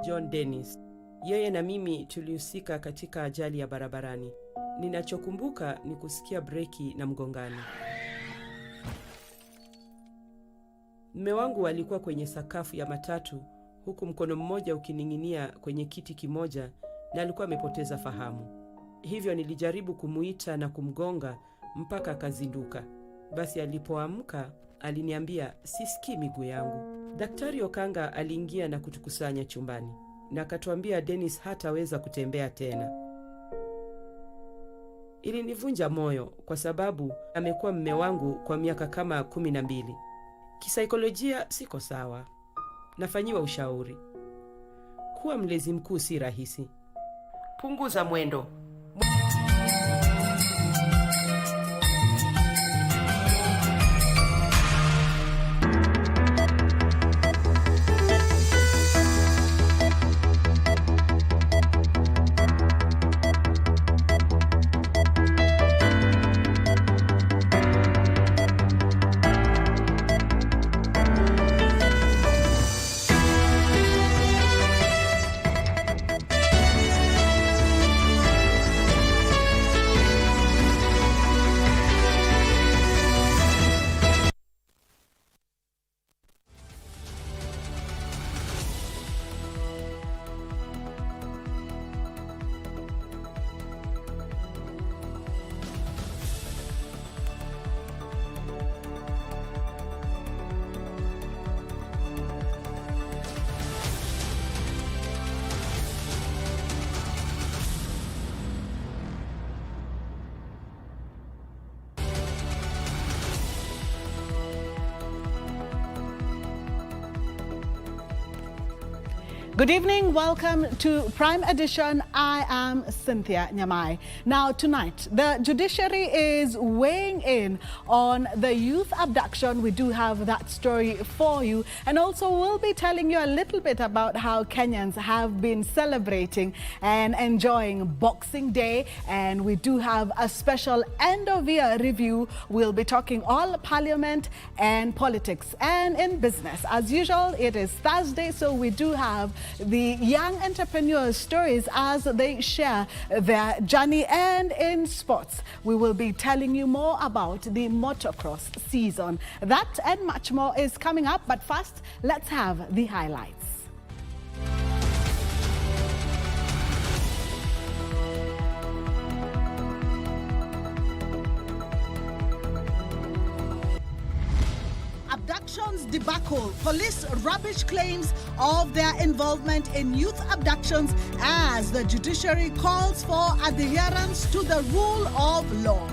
John Dennis. Yeye na mimi tulihusika katika ajali ya barabarani. Ninachokumbuka ni kusikia breki na mgongano. Mume wangu alikuwa kwenye sakafu ya matatu, huku mkono mmoja ukining'inia kwenye kiti kimoja, na alikuwa amepoteza fahamu. Hivyo nilijaribu kumuita na kumgonga mpaka akazinduka. Basi alipoamka aliniambia sisikii miguu yangu. Daktari Okanga aliingia na kutukusanya chumbani, na akatuambia Dennis hataweza kutembea tena. Ilinivunja moyo kwa sababu amekuwa mume wangu kwa miaka kama 12. Kisaikolojia siko sawa. Nafanyiwa ushauri. Kuwa mlezi mkuu si rahisi. Punguza mwendo. Good evening, welcome to Prime Edition. I am Cynthia Nyamai. Now tonight, the judiciary is weighing in on the youth abduction. We do have that story for you. And also we'll be telling you a little bit about how Kenyans have been celebrating and enjoying Boxing Day. And we do have a special end of year review. We'll be talking all parliament and politics and in business. As usual, it is Thursday, so we do have the young entrepreneurs' stories as they share their journey. And in sports, we will be telling you more about the motocross season. That and much more is coming up, but first, let's have the highlights. Abductions debacle. Police rubbish claims of their involvement in youth abductions as the judiciary calls for adherence to the rule of law.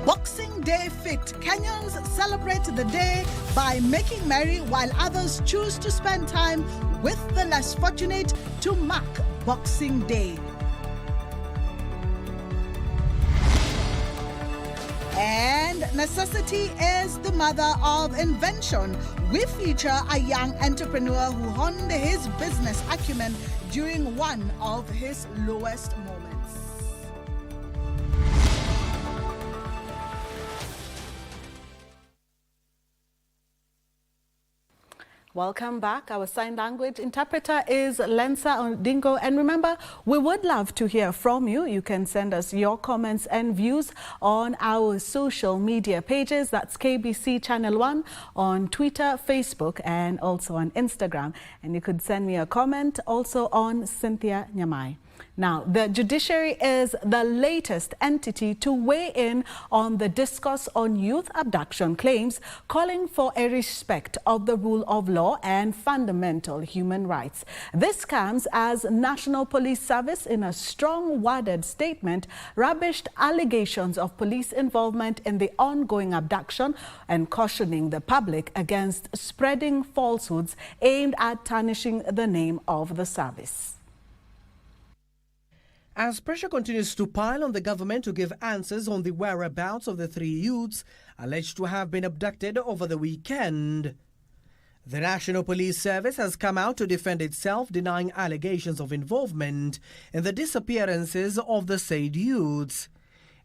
Boxing Day fit. Kenyans celebrate the day by making merry while others choose to spend time with the less fortunate to mark Boxing Day. And necessity is the mother of invention. We feature a young entrepreneur who honed his business acumen during one of his lowest moments. Welcome back. Our sign language interpreter is Lensa Ondingo. And remember, we would love to hear from you. You can send us your comments and views on our social media pages. That's KBC Channel 1 on Twitter, Facebook, and also on Instagram. And you could send me a comment also on Cynthia Nyamai. Now, the judiciary is the latest entity to weigh in on the discourse on youth abduction claims, calling for a respect of the rule of law and fundamental human rights. This comes as National Police Service, in a strong worded statement, rubbished allegations of police involvement in the ongoing abduction and cautioning the public against spreading falsehoods aimed at tarnishing the name of the service. As pressure continues to pile on the government to give answers on the whereabouts of the 3 youths alleged to have been abducted over the weekend, the National Police Service has come out to defend itself, denying allegations of involvement in the disappearances of the said youths.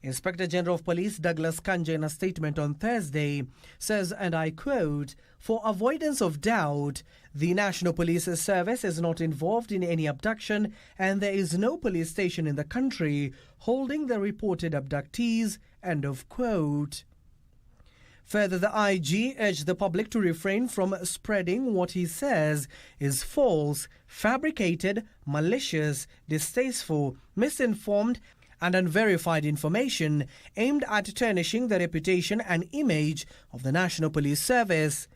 Inspector General of Police Douglas Kanja, in a statement on Thursday, says, and I quote, "For avoidance of doubt, the National Police Service is not involved in any abduction and there is no police station in the country holding the reported abductees," end of quote. Further, the IG urged the public to refrain from spreading what he says is false, fabricated, malicious, distasteful, misinformed, and unverified information aimed at tarnishing the reputation and image of the National Police Service.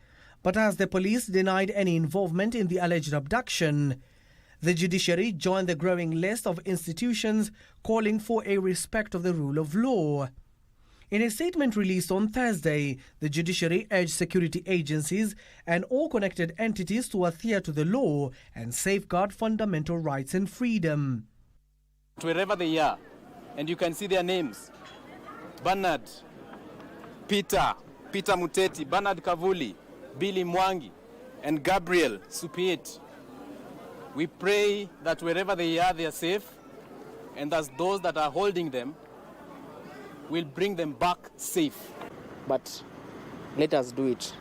But as the police denied any involvement in the alleged abduction, the judiciary joined the growing list of institutions calling for a respect of the rule of law. In a statement released on Thursday, the judiciary urged security agencies and all connected entities to adhere to the law and safeguard fundamental rights and freedom. Wherever they are, and you can see their names: Bernard, Peter Muteti, Bernard Kavuli, Billy Mwangi, and Gabriel Supiet. We pray that wherever they are safe, and that those that are holding them will bring them back safe. But let us do it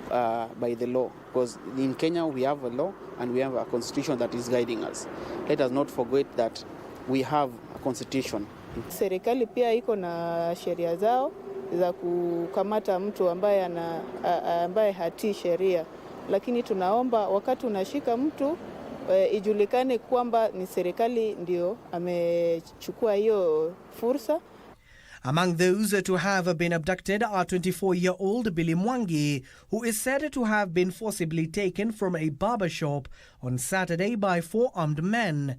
by the law, because in Kenya we have a law and we have a constitution that is guiding us. Let us not forget that we have a constitution. Serikali pia iko na sheria zao za kukamata mtu ambaye hatii sheria, lakini tunaomba wakati unashika mtu ijulikane kwamba ni serikali ndio amechukua hiyo fursa. Among those to have been abducted are 24-year-old Billy Mwangi, who is said to have been forcibly taken from a barber shop on Saturday by 4 armed men.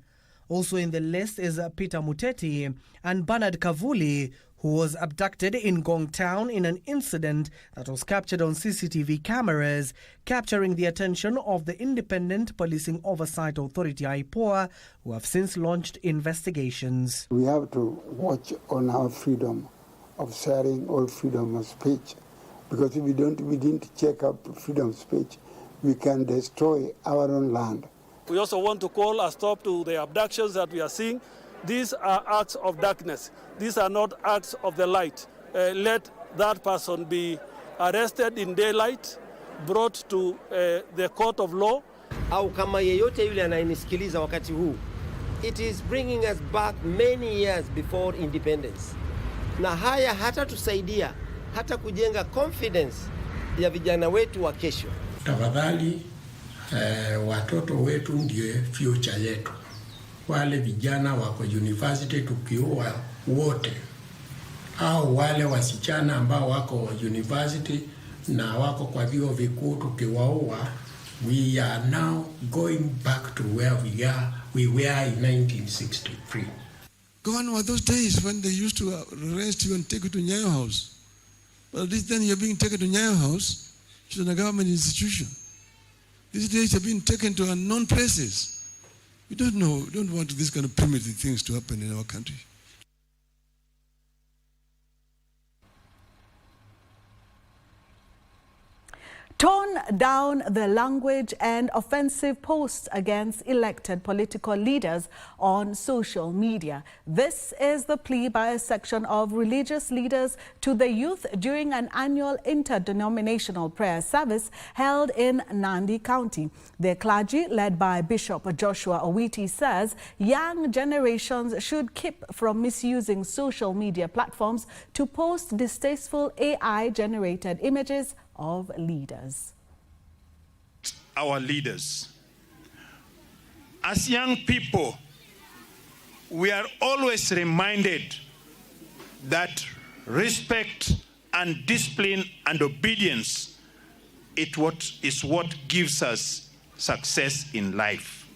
Also in the list is Peter Muteti and Bernard Kavuli, who was abducted in Ngong Town in an incident that was captured on CCTV cameras, capturing the attention of the Independent Policing Oversight Authority (IPOA), who have since launched investigations. We have to watch on our freedom of sharing or freedom of speech, because if we didn't check up freedom of speech, we can destroy our own land. We also want to call a stop to the abductions that we are seeing. These are acts of darkness. These are not acts of the light. Let that person be arrested in daylight, brought to the court of law. Au kama yeyote yule anayenisikiliza wakati huu, it is bringing us back many years before independence. Na haya hata tusaidia hata kujenga confidence ya vijana wetu wa kesho. Tafadhali watoto wetu ndio future yetu. Wale vijana wako university tukioa wote, au wale wasichana ambao wako university na wako kwa vyuo vikuu tukiwaoa, we are now going back to where we were in 1963. Gone were those days when they used to arrest you and take you to Nyayo House. But at least then you're being taken to Nyayo House, which is a government institution. These days you're being taken to unknown places. We don't know, we don't want this kind of primitive things to happen in our country. Tone down the language and offensive posts against elected political leaders on social media. This is the plea by a section of religious leaders to the youth during an annual interdenominational prayer service held in Nandi County. The clergy, led by Bishop Joshua Owiti, says young generations should keep from misusing social media platforms to post distasteful AI-generated images of leaders. Our leaders. As young people, we are always reminded that respect and discipline and obedience is what gives us success in life.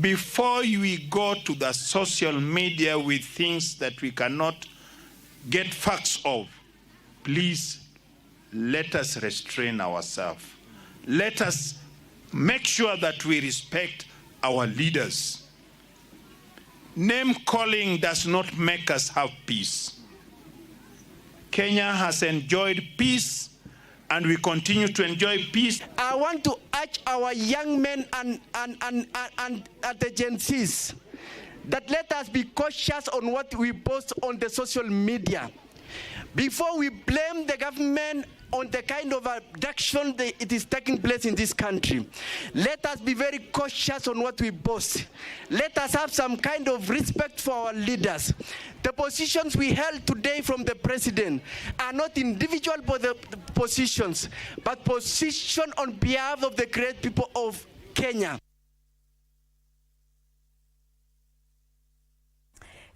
Before we go to the social media with things that we cannot get facts of, please let us restrain ourselves. Let us make sure that we respect our leaders. Name calling does not make us have peace. Kenya has enjoyed peace and we continue to enjoy peace. I want to urge our young men and the Gen Zs, that let us be cautious on what we post on the social media. Before we blame the government on the kind of abduction that it is taking place in this country, let us be very cautious on what we post. Let us have some kind of respect for our leaders. The positions we held today from the president are not individual positions, but position on behalf of the great people of Kenya.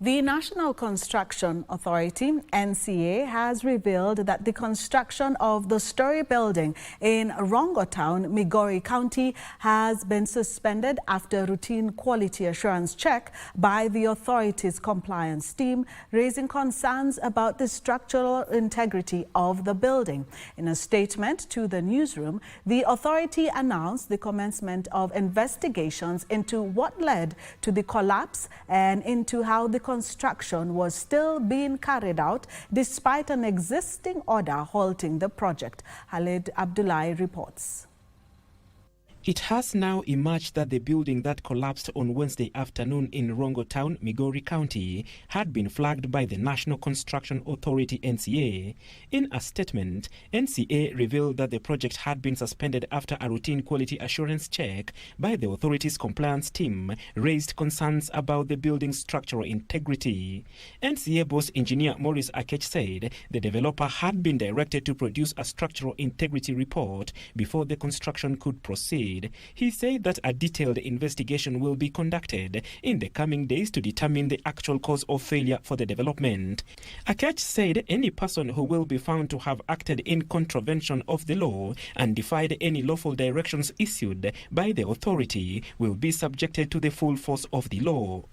The National Construction Authority, NCA, has revealed that the construction of the story building in Rongo Town, Migori County, has been suspended after routine quality assurance check by the authority's compliance team, raising concerns about the structural integrity of the building. In a statement to the newsroom, the authority announced the commencement of investigations into what led to the collapse and into how the construction was still being carried out despite an existing order halting the project. Khalid Abdullahi reports. It has now emerged that the building that collapsed on Wednesday afternoon in Rongo Town, Migori County, had been flagged by the National Construction Authority, NCA. In a statement, NCA revealed that the project had been suspended after a routine quality assurance check by the authority's compliance team raised concerns about the building's structural integrity. NCA boss engineer Maurice Akech said the developer had been directed to produce a structural integrity report before the construction could proceed. He said that a detailed investigation will be conducted in the coming days to determine the actual cause of failure for the development. Akech said any person who will be found to have acted in contravention of the law and defied any lawful directions issued by the authority will be subjected to the full force of the law.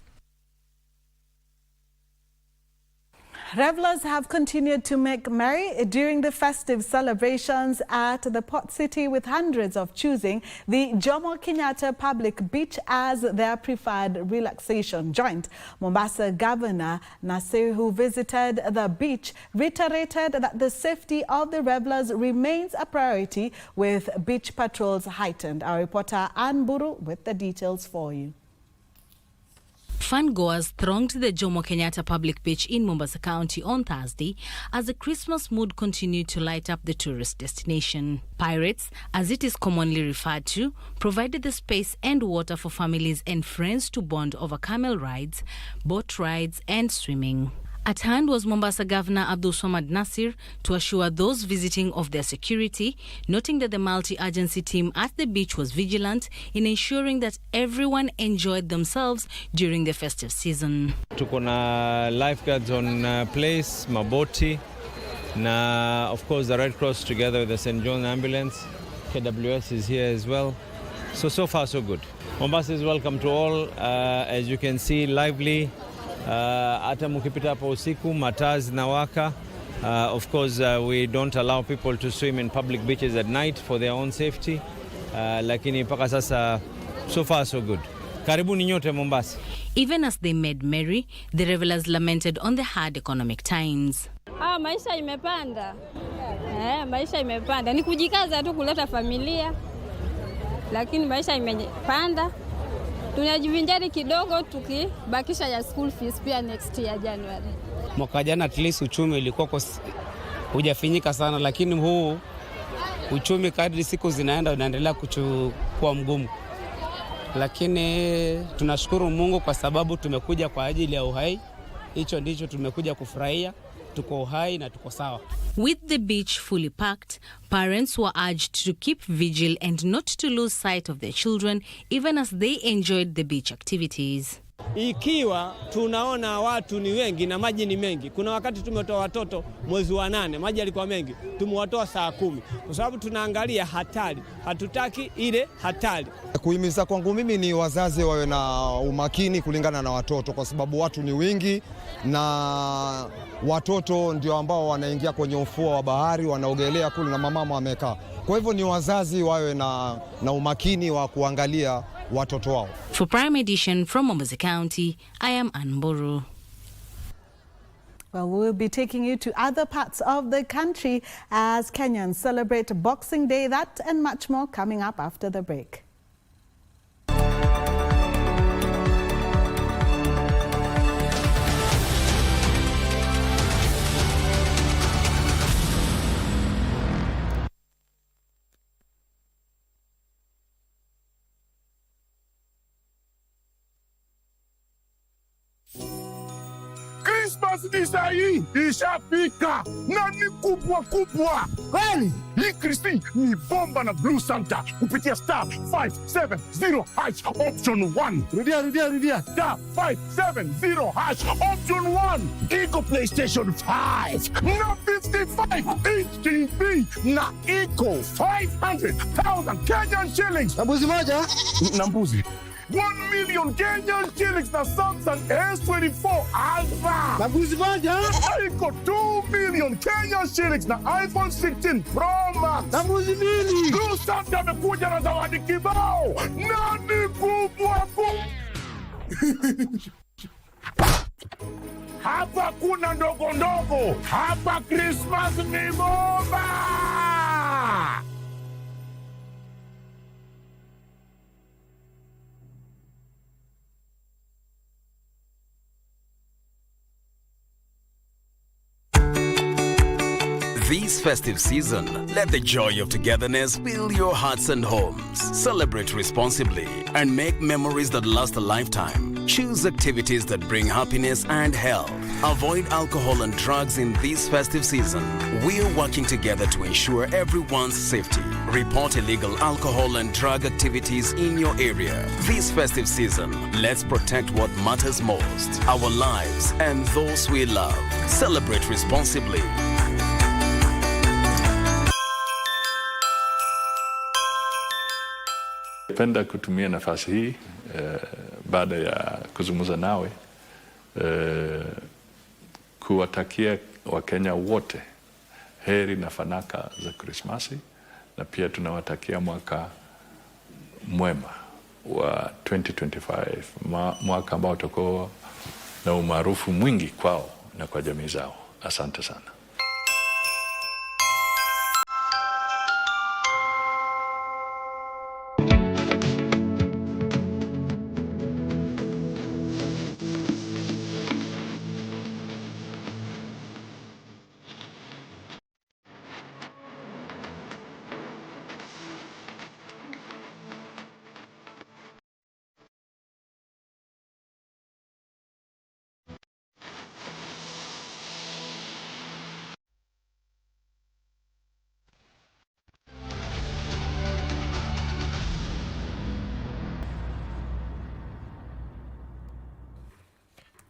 Revelers have continued to make merry during the festive celebrations at the port city, with hundreds of choosing the Jomo Kenyatta Public Beach as their preferred relaxation joint. Mombasa Governor Nasir, who visited the beach, reiterated that the safety of the revelers remains a priority, with beach patrols heightened. Our reporter Ann Buru with the details for you. Fungoers thronged the Jomo Kenyatta Public Beach in Mombasa County on Thursday as the Christmas mood continued to light up the tourist destination. Pirates, as it is commonly referred to, provided the space and water for families and friends to bond over camel rides, boat rides and swimming. At hand was Mombasa Governor Abdulswamad Nasir to assure those visiting of their security, noting that the multi-agency team at the beach was vigilant in ensuring that everyone enjoyed themselves during the festive season. Tuko na lifeguards on place, maboti, na of course the Red Cross together with the St. John Ambulance. KWS is here as well. So far so good. Mombasa is welcome to all. As you can see, lively. Hata mukipita hapo usiku mataa zinawaka. Of course we don't allow people to swim in public beaches at night for their own safety, lakini mpaka sasa so far so good. Karibuni nyote Mombasa. Even as they made merry, the revelers lamented on the hard economic times. Maisha imepanda. Maisha imepanda. Ni kujikaza tu kuleta familia. Lakini maisha imepanda. Tunajivinjari kidogo tukibakisha ya school fees pia next year January. Mwaka jana at least uchumi ulikuwa hujafinyika sana, lakini huu uchumi kadri siku zinaenda unaendelea kuwa mgumu. Lakini tunashukuru Mungu kwa sababu tumekuja kwa ajili ya uhai. Hicho ndicho tumekuja kufurahia. Tuko uhai na tuko sawa. With the beach fully packed, parents were urged to keep vigil and not to lose sight of their children even as they enjoyed the beach activities. Ikiwa tunaona watu ni wengi na maji ni mengi, kuna wakati tumetoa watoto mwezi wa 8, maji yalikuwa mengi, tumewatoa saa 10 kwa sababu tunaangalia hatari, hatutaki ile hatari. Kuhimiza kwangu mimi ni wazazi wawe na umakini kulingana na watoto, kwa sababu watu ni wingi na watoto ndio ambao wanaingia kwenye ufuo wa bahari, wanaogelea kule na mama wamekaa. Kwa hivyo ni wazazi wawe na umakini wa kuangalia watoto wao. For Prime Edition from Mombasa County, I am Ann Buru. Well, we'll be taking you to other parts of the country as Kenyans celebrate Boxing Day. That and much more coming up after the break. Christmas ni sahi ishafika na ni kubwa kubwa. Kweli? Hii Kristi ni bomba na Blue Santa kupitia star 570 hash option 1. Rudia. Star 570 hash option 1. Iko PlayStation 5 na 55 inch TV na iko 500,000 Kenyan shillings. Na mbuzi moja? Na mbuzi. 1 million Kenyan shillings na Samsung S24 Ultra. Na mbuzi moja? Iko 2 million Kenyan shillings na iPhone 16 Pro Max. Na mbuzi mbili. Blue Santa amekuja na zawadi kibao. Na ni kubwa kubwa. Hapa kuna ndogo ndogo. Hapa Christmas ni bomba. This festive season, let the joy of togetherness fill your hearts and homes. Celebrate responsibly and make memories that last a lifetime. Choose activities that bring happiness and health. Avoid alcohol and drugs in this festive season. We're working together to ensure everyone's safety. Report illegal alcohol and drug activities in your area. This festive season, let's protect what matters most, our lives and those we love. Celebrate responsibly. Napenda kutumia nafasi hii baada ya kuzungumza nawe kuwatakia Wakenya wote heri na fanaka za Krismasi, na pia tunawatakia mwaka mwema wa 2025, mwaka ambao utakuwa na umaarufu mwingi kwao na kwa jamii zao. Asante sana.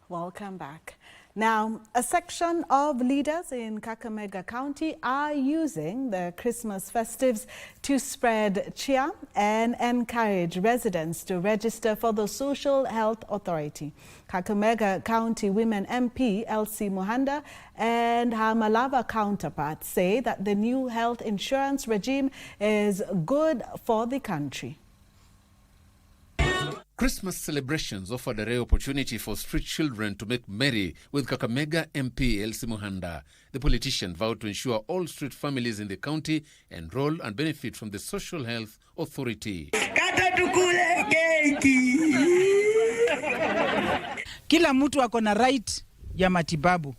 Welcome back. Now, a section of leaders in Kakamega County are using the Christmas festives to spread cheer and encourage residents to register for the Social Health Authority. Kakamega County Women MP Elsie Muhanda and her Malava counterpart say that the new health insurance regime is good for the country. Christmas celebrations offered a rare opportunity for street children to make merry with Kakamega MP Elsie Muhanda. The politician vowed to ensure all street families in the county enroll and benefit from the Social Health Authority. Kila mtu ako na right ya matibabu.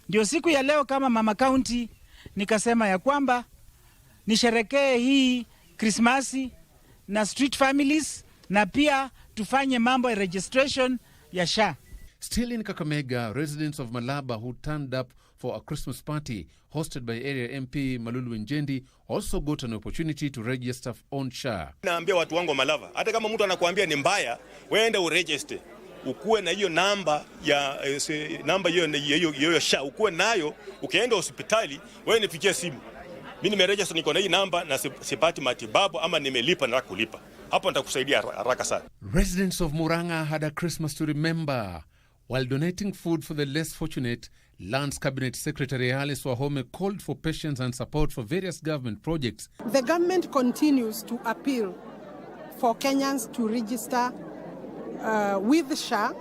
Ndio siku ya leo kama mama county nikasema ya kwamba nisherekee hii Krismasi na street families na pia tufanye mambo ya registration ya SHA. Still in Kakamega, residents of Malaba who turned up for a Christmas party hosted by area MP Malulu Njendi also got an opportunity to register on SHA. Naambia watu wangu Malava, hata kama mtu anakuambia ni mbaya, weende uregister. Ukuwe na hiyo namba ya hiyo SHA, ukuwe nayo, ukienda hospitali, wewe nipigie simu. Mimi nimeregister, niko na hii namba na sipati matibabu ama nimelipa na kulipa. Hapo nitakusaidia haraka sana. Residents of Muranga had a Christmas to remember. While donating food for the less fortunate, Lands Cabinet Secretary Alice Wahome called for patience and support for various government projects. The government continues to appeal for Kenyans to register with SHA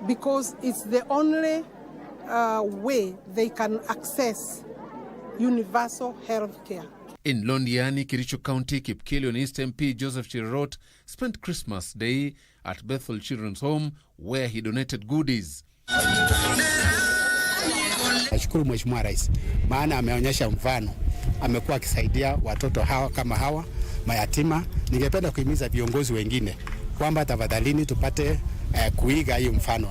because it's the only way they can access universal health care. In Londiani, Kericho County, Kipkelion East MP Joseph Chirot spent Christmas Day at Bethel Children's Home where he donated goodies. Nashukuru Mheshimiwa Rais, maana ameonyesha mfano, amekuwa akisaidia watoto hawa kama hawa mayatima. Ningependa kuhimiza viongozi wengine kwamba tafadhalini tupate kuiga hii mfano.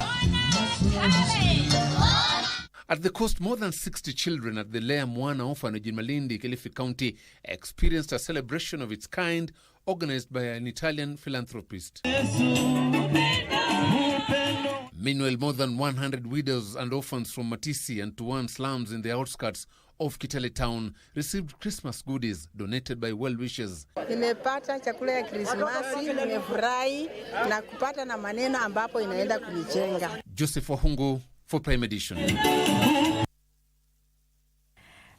At the coast, more than 60 children at the Lea Mwana orphanage in Malindi, Kilifi County, experienced a celebration of its kind organized by an Italian philanthropist. Meanwhile, more than 100 widows and orphans from Matisi and Tuan slums in the outskirts of Kitale town received Christmas goodies donated by well-wishers. Nimepata chakula ya Krismasi, nimefurahi na kupata na maneno ambapo inaenda kunijenga. Joseph Wahungu for Prime Edition.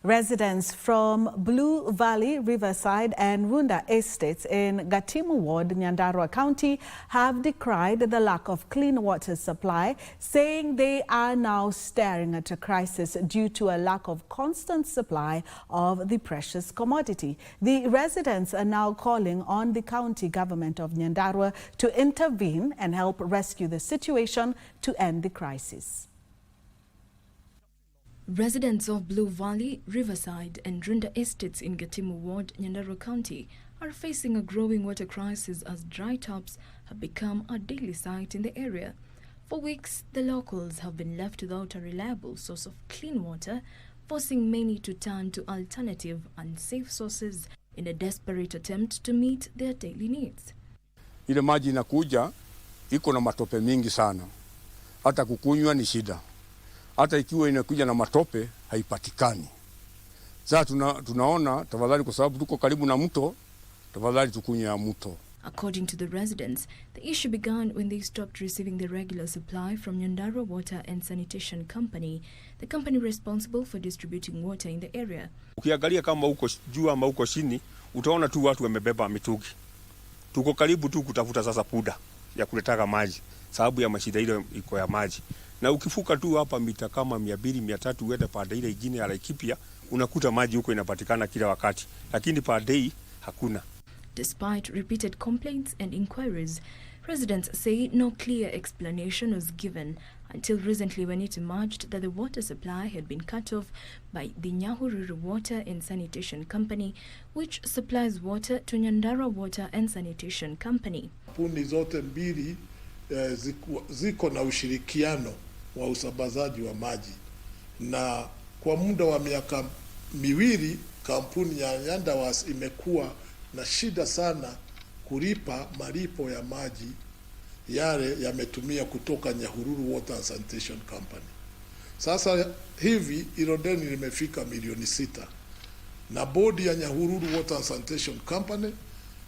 Residents from Blue Valley, Riverside and Runda Estates in Gatimu Ward, Nyandarua County have decried the lack of clean water supply, saying they are now staring at a crisis due to a lack of constant supply of the precious commodity. The residents are now calling on the county government of Nyandarua to intervene and help rescue the situation to end the crisis. Residents of Blue Valley, Riverside and Runda Estates in Gatimu Ward, Nyandarua County are facing a growing water crisis as dry tops have become a daily sight in the area. For weeks, the locals have been left without a reliable source of clean water, forcing many to turn to alternative and safe sources in a desperate attempt to meet their daily needs. Ile maji inakuja iko na matope mingi sana. Hata kukunywa ni shida. Hata ikiwa inakuja na matope haipatikani. Sasa tunaona tafadhali, kwa sababu tuko karibu na mto, tafadhali tukunywe mto. According to the residents, the issue began when they stopped receiving the regular supply from Nyandarua Water and Sanitation Company, the company responsible for distributing water in the area. Ukiangalia kama uko juu ama uko chini, utaona tu watu wamebeba mitungi. Tuko karibu tu kutafuta sasa puda ya kuletaka maji, sababu ya mashida ile iko ya maji. Na ukifuka tu hapa mita kama 200-300 uende pande ile ingine ya Laikipia, unakuta maji huko inapatikana kila wakati, lakini pande hakuna. Despite repeated complaints and inquiries, residents say no clear explanation was given until recently when it emerged that the water supply had been cut off by the Nyahururu Water and Sanitation Company, which supplies water to Nyandarua Water and Sanitation Company. Kampuni zote mbili ziko na ushirikiano wa usambazaji wa maji, na kwa muda wa miaka miwili kampuni ya Nyandarua imekuwa na shida sana kulipa malipo ya maji yale yametumia kutoka Nyahururu Water and Sanitation Company. Sasa hivi ilo deni limefika milioni 6, na bodi ya Nyahururu Water and Sanitation Company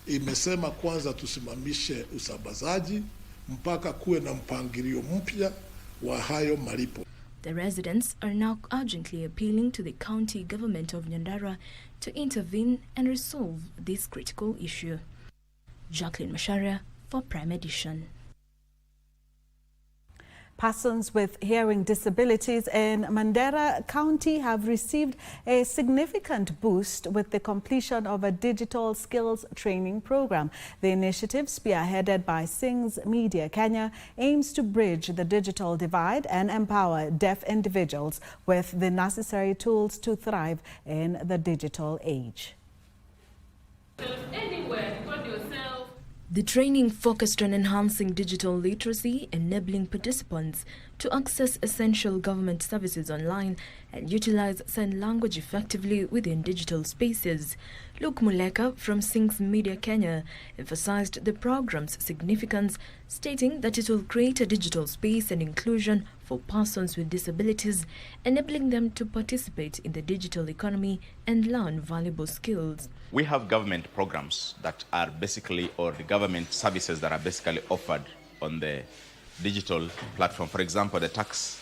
imesema kwanza tusimamishe usambazaji mpaka kuwe na mpangilio mpya wa hayo malipo. The residents are now urgently appealing to the county government of Nyandarua to intervene and resolve this critical issue. Jacqueline Masharia for Prime Edition. Persons with hearing disabilities in Mandera County have received a significant boost with the completion of a digital skills training program. The initiative, spearheaded by Sings Media Kenya, aims to bridge the digital divide and empower deaf individuals with the necessary tools to thrive in the digital age. The training focused on enhancing digital literacy, enabling participants to access essential government services online and utilize sign language effectively within digital spaces. Luke Muleka from Sings Media Kenya emphasized the program's significance, stating that it will create a digital space and inclusion for persons with disabilities, enabling them to participate in the digital economy and learn valuable skills. We have government programs that are basically, or the government services that are basically offered on the digital platform. For example, the tax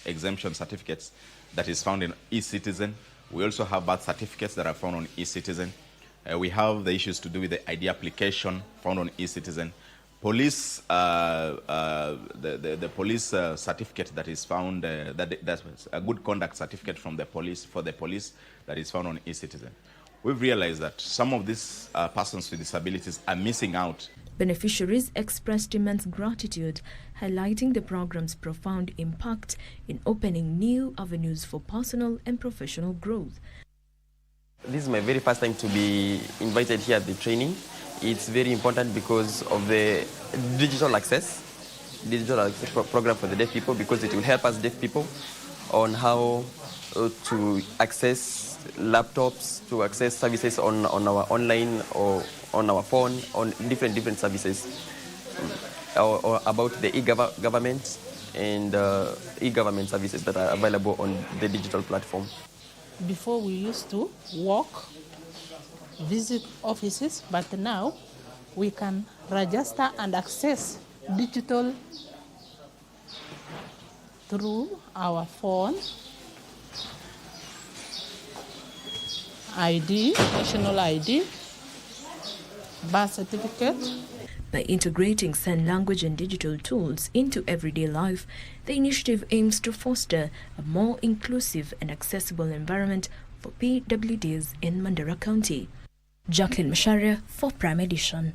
exemption certificates that is found in eCitizen. We also have birth certificates that are found on eCitizen. We have the issues to do with the ID application found on eCitizen. Police, the police certificate that is found, that's a good conduct certificate from the police, for the police, that is found on eCitizen. We've realized that some of these persons with disabilities are missing out. Beneficiaries expressed immense gratitude, highlighting the program's profound impact in opening new avenues for personal and professional growth. This is my very first time to be invited here at the training. It's very important because of the digital access program for the deaf people, because it will help us deaf people on how to access laptops, to access services on our online or on our phone, on different services, or about the e-government and e-government services that are available on the digital platform. Before we used to walk, visit offices, but now we can register and access digital through our phone, ID, national ID, birth certificate. By integrating sign language and digital tools into everyday life, the initiative aims to foster a more inclusive and accessible environment for PWDs in Nyandarua County. Jacqueline Masharia for Prime Edition.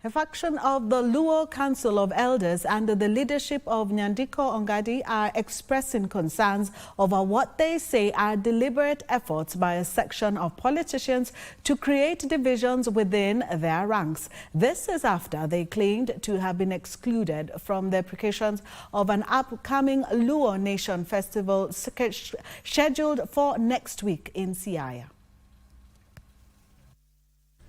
A faction of the Luo Council of Elders under the leadership of Nyandiko Ongadi are expressing concerns over what they say are deliberate efforts by a section of politicians to create divisions within their ranks. This is after they claimed to have been excluded from the preparations of an upcoming Luo Nation festival scheduled for next week in Siaya.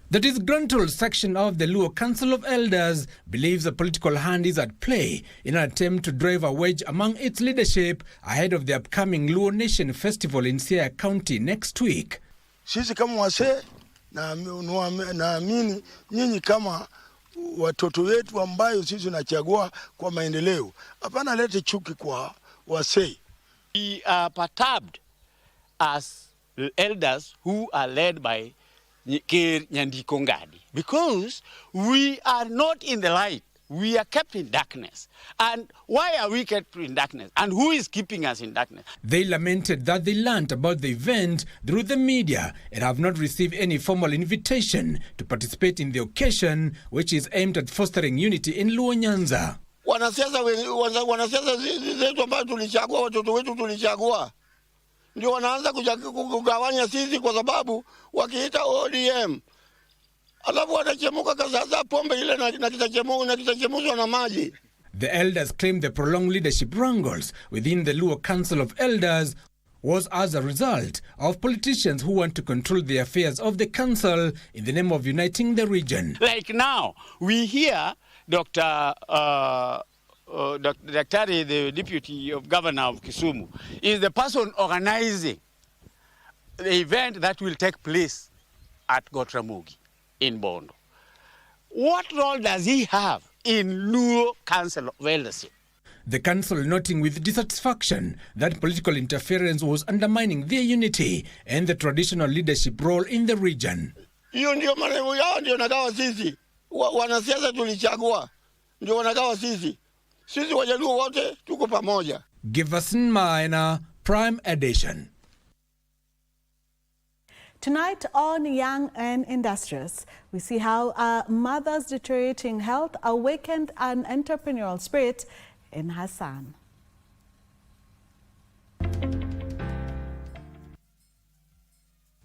The disgruntled section of the Luo Council of Elders believes a political hand is at play in an attempt to drive a wedge among its leadership ahead of the upcoming Luo Nation Festival in Siaya County next week. Sisi kama wase naamini nyinyi kama watoto wetu ambayo sisi tunachagua kwa maendeleo. Hapana lete chuki kwa wase. We are perturbed as elders who are led by Nyandiko Ongadi, because we are not in the light. We are kept in darkness. And why are we kept in darkness? And who is keeping us in darkness? They lamented that they learned about the event through the media and have not received any formal invitation to participate in the occasion, which is aimed at fostering unity in Luo Nyanza. Wanasiasa zetu ambao tulichagua, watoto wetu tulichagua, ndio wanaanza kugawanya sisi kwa sababu wakiita ODM alafu watachemuka kazaza pombe ile na kitachemuzwa na maji. The elders claim the prolonged leadership wrangles within the Luo Council of Elders was as a result of politicians who want to control the affairs of the council in the name of uniting the region. Like now, we hear Dr. Daktari, the deputy of governor of Kisumu, is the person organizing the event that will take place at Gotramugi in Bondo. What role does he have in Luo Council of Elders? The council noting with dissatisfaction that political interference was undermining their unity and the traditional leadership role in the region. Hiyo ndio maneno yao ndio nagawa sisi. Wanasiasa tulichagua ndio wanagawa sisi. Sisi Wajaluo wote tuko pamoja. Giverson Maina, Prime Edition. Tonight on Young and Industrious, we see how a mother's deteriorating health awakened an entrepreneurial spirit in Hassan.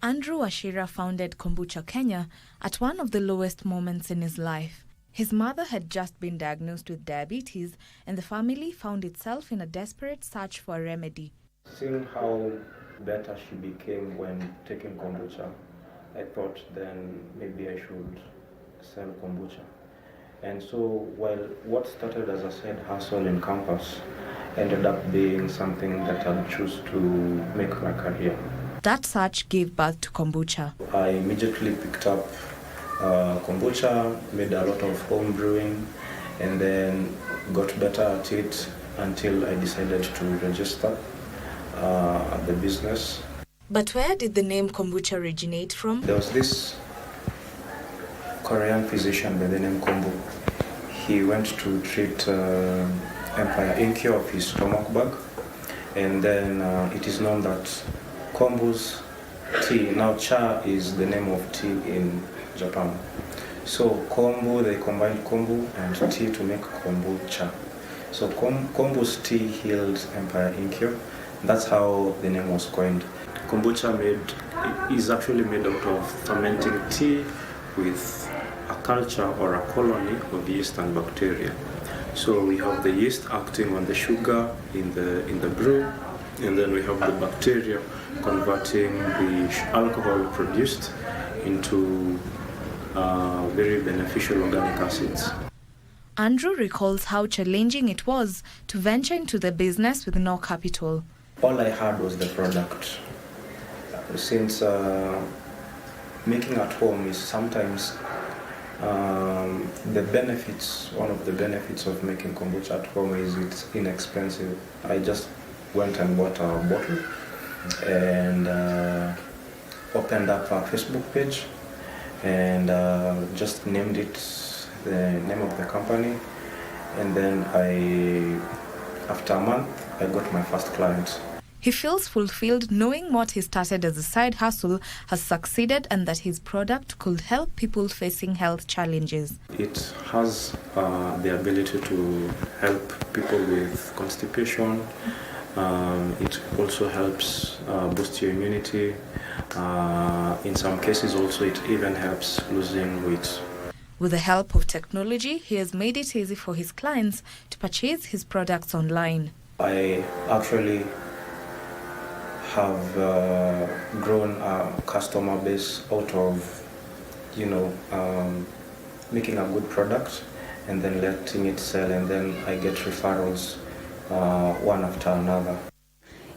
Andrew Wachira founded Kombucha Kenya at one of the lowest moments in his life. His mother had just been diagnosed with diabetes, and the family found itself in a desperate search for a remedy. Seeing how better she became when taking kombucha, I thought then maybe I should sell kombucha. And so while what started as a side hustle in campus ended up being something that I'll choose to make my career. That search gave birth to kombucha. I immediately picked up kombucha, made a lot of home brewing, and then got better at it until I decided to register at the business. But where did the name kombucha originate from? There was this Korean physician by the name Kombu. He went to treat Empire Inky of his stomach bug, and then it is known that Kombu's tea, now cha is the name of tea in Japan. So kombu, they combined kombu and tea to make kombucha. So kombu's tea healed Empire Inky. That's how the name was coined. Kombucha is actually made out of fermenting tea with a culture or a colony of yeast and bacteria. So we have the yeast acting on the sugar in the brew, and then we have the bacteria converting the alcohol produced into very beneficial organic acids. Andrew recalls how challenging it was to venture into the business with no capital. All I had was the product. Since making at home is sometimes the benefits, one of the benefits of making kombucha at home is it's inexpensive. I just went and bought a bottle and opened up a Facebook page and just named it the name of the company, and then after a month I got my first client. He feels fulfilled knowing what he started as a side hustle has succeeded and that his product could help people facing health challenges. It has the ability to help people with constipation. It also helps boost your immunity. In some cases also it even helps losing weight. With the help of technology, he has made it easy for his clients to purchase his products online. I actually have grown a customer base out of, making a good product and then letting it sell, and then I get referrals one after another.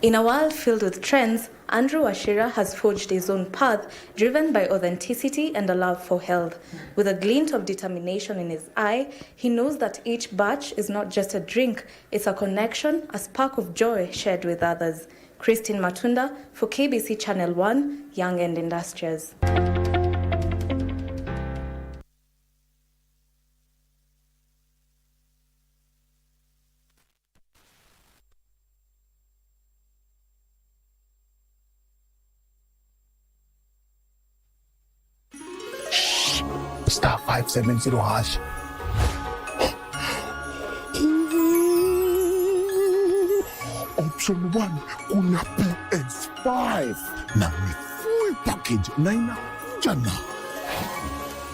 In a world filled with trends, Andrew Wachira has forged his own path, driven by authenticity and a love for health. With a glint of determination in his eye, he knows that each batch is not just a drink, it's a connection, a spark of joy shared with others. Christine Matunda for KBC Channel 1, Young and Industrious. Star 570 hash. Option 1 kuna PS5 na ni full package na inakuja na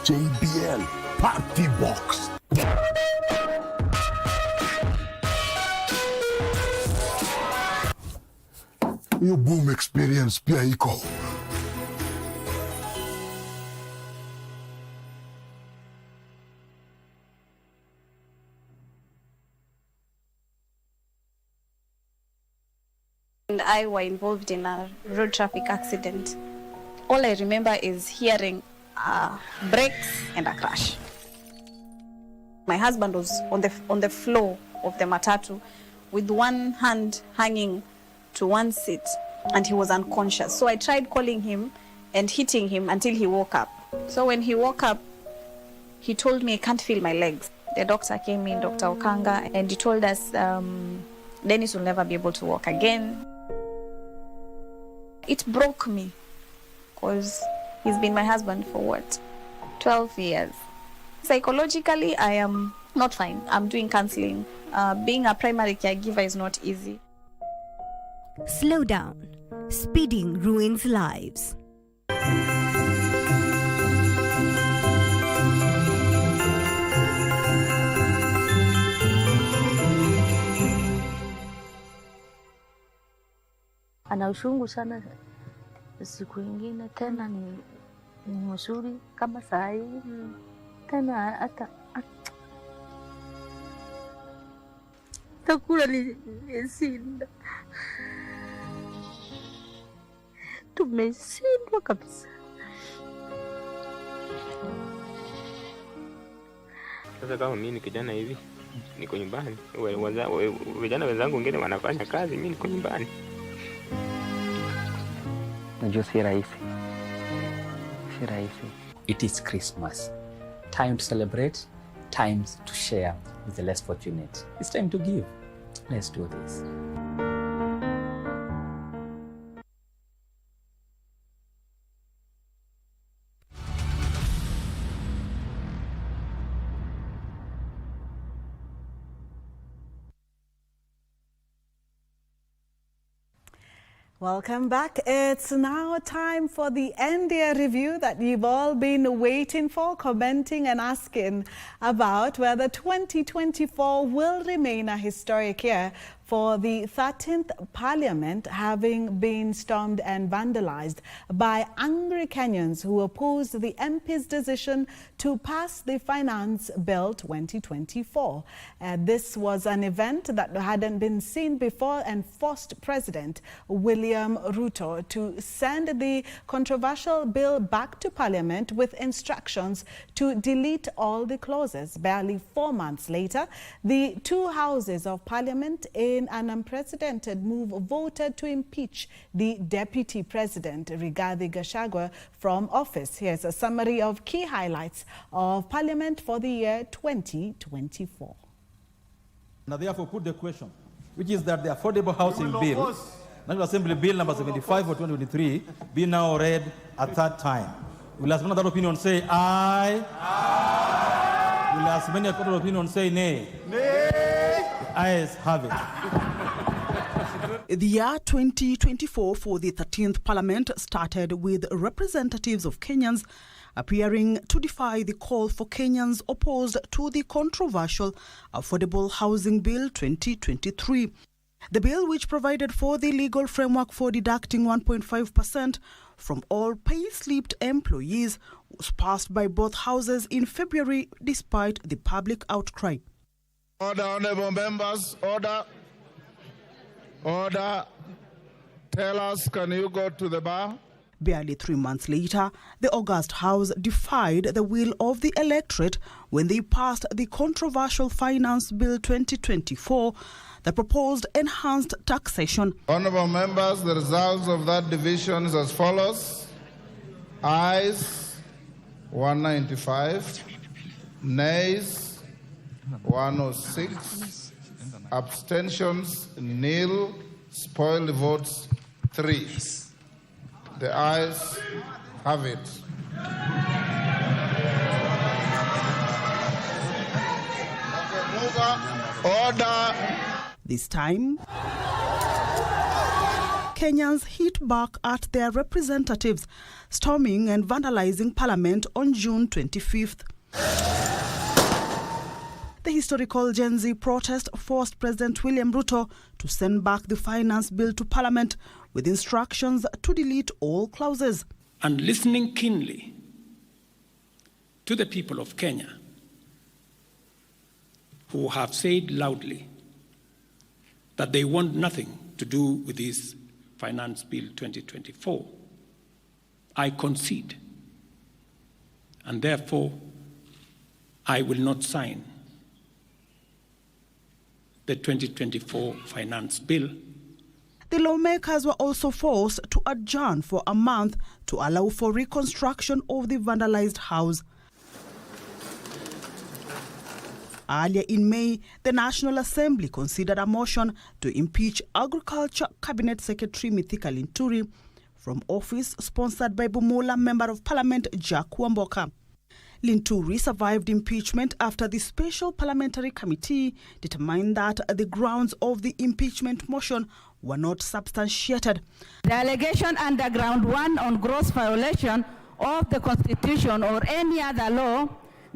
JBL Party Box. Hiyo boom experience pia iko. And I were involved in a road traffic accident. All I remember is hearing brakes and a crash. My husband was on the floor of the matatu with one hand hanging to one seat, and he was unconscious. So I tried calling him and hitting him until he woke up. So when he woke up, he told me, I can't feel my legs. The doctor came in, Dr. Okanga, and he told us Dennis will never be able to walk again. It broke me because he's been my husband for 12 years. Psychologically, I am not fine. I'm doing counseling. Being a primary caregiver is not easy. Slow down. Speeding ruins lives. Ana ushungu sana. Siku ingine tena ni mzuri kama saa hii. Tena hata takula ni sinda. Tumeshindwa kabisa. Sasa kama mimi ni kijana hivi, niko nyumbani. Vijana wenzangu wengine wanafanya kazi, mimi niko nyumbani. Najua si rahisi. Si rahisi. It is Christmas. Time to celebrate, time to share with the less fortunate. It's time to give. Let's do this. Welcome back. It's now time for the end-year review that you've all been waiting for, commenting and asking about whether 2024 will remain a historic year for the 13th Parliament, having been stormed and vandalized by angry Kenyans who opposed the MP's decision to pass the Finance Bill 2024. This was an event that hadn't been seen before and forced President William Ruto to send the controversial bill back to Parliament with instructions to delete all the clauses. Barely 4 months later, the two houses of Parliament in an unprecedented move voted to impeach the Deputy President Rigathi Gachagua from office. Here's a summary of key highlights of Parliament for the year 2024. Now therefore put the question, which is that the Affordable Housing Bill, National Assembly Bill number 75 of 2023, be now read a third time. Will as many other opinion say aye? Aye. Will as many other opinion say nay? Nay. The ayes have it. The year 2024 for the 13th Parliament started with representatives of Kenyans appearing to defy the call for Kenyans opposed to the controversial Affordable Housing Bill 2023. The bill, which provided for the legal framework for deducting 1.5% from all pay-slipped employees, was passed by both houses in February despite the public outcry. Order, honorable members, order. Order. Tell us, can you go to the bar? Barely 3 months later, the August House defied the will of the electorate when they passed the controversial Finance Bill 2024 that proposed enhanced taxation. Honorable members, the results of that division is as follows. Ayes, 195. Nays, 106. Abstentions, nil. Spoiled votes, 3. The ayes have it. Order. This time, Kenyans hit back at their representatives, storming and vandalizing Parliament on June 25th. The historical Gen Z protest forced President William Ruto to send back the Finance Bill to Parliament with instructions to delete all clauses. And listening keenly to the people of Kenya, who have said loudly that they want nothing to do with this Finance Bill 2024, I concede, and therefore I will not sign the 2024 Finance Bill. The lawmakers were also forced to adjourn for a month to allow for reconstruction of the vandalized house. Earlier in May, the National Assembly considered a motion to impeach Agriculture Cabinet Secretary Mithika Linturi from office, sponsored by Bumula Member of Parliament Jack Wamboka. Linturi survived impeachment after the Special Parliamentary Committee determined that the grounds of the impeachment motion were not substantiated. The allegation under ground 1 on gross violation of the Constitution or any other law,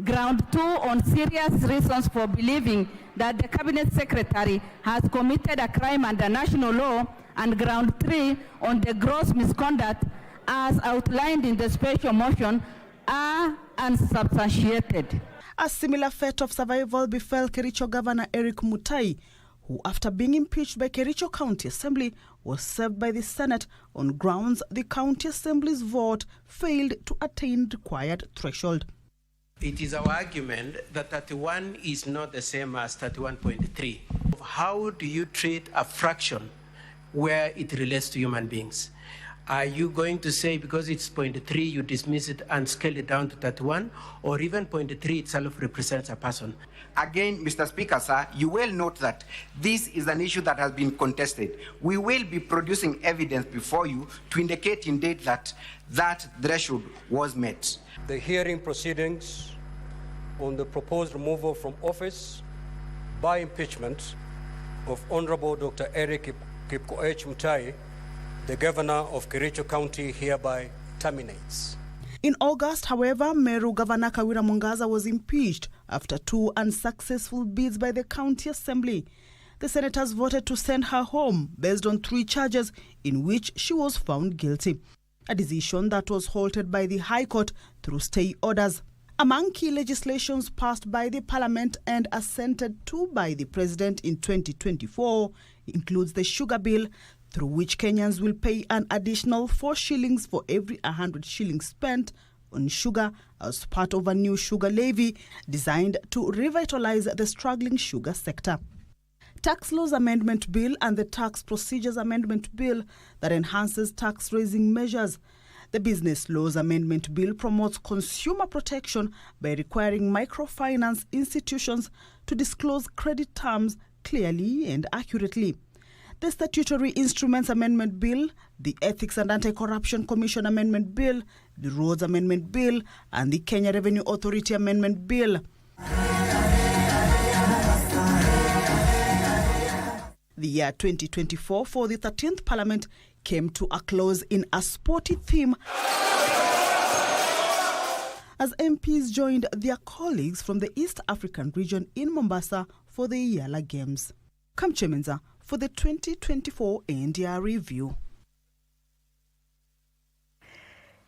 ground 2 on serious reasons for believing that the Cabinet Secretary has committed a crime under national law, and ground 3 on the gross misconduct as outlined in the special motion are unsubstantiated. A similar fate of survival befell Kericho Governor Eric Mutai, who, after being impeached by Kericho County Assembly, was served by the Senate on grounds the County Assembly's vote failed to attain the required threshold. It is our argument that 31 is not the same as 31.3. How do you treat a fraction where it relates to human beings? Are you going to say because it's 0.3 you dismiss it and scale it down to 31, or even 0.3 itself represents a person? Again, Mr. Speaker, sir, you will note that this is an issue that has been contested. We will be producing evidence before you to indicate indeed that that threshold was met. The hearing proceedings on the proposed removal from office by impeachment of Honorable Dr. Eric Kipkoech Mutai, the governor of Kericho County hereby terminates. In August, however, Meru Governor Kawira Mwangaza was impeached after 2 unsuccessful bids by the county assembly. The senators voted to send her home based on 3 charges in which she was found guilty, a decision that was halted by the High Court through stay orders. Among key legislations passed by the Parliament and assented to by the President in 2024 includes the Sugar Bill, through which Kenyans will pay an additional 4 shillings for every 100 shillings spent on sugar as part of a new sugar levy designed to revitalize the struggling sugar sector. Tax Laws Amendment Bill and the Tax Procedures Amendment Bill that enhances tax-raising measures. The Business Laws Amendment Bill promotes consumer protection by requiring microfinance institutions to disclose credit terms clearly and accurately. The Statutory Instruments Amendment Bill, the Ethics and Anti-Corruption Commission Amendment Bill, the Roads Amendment Bill, and the Kenya Revenue Authority Amendment Bill. The year 2024 for the 13th Parliament came to a close in a sporty theme as MPs joined their colleagues from the East African region in Mombasa for the Yala Games. Kamchemenza for the 2024 India Review.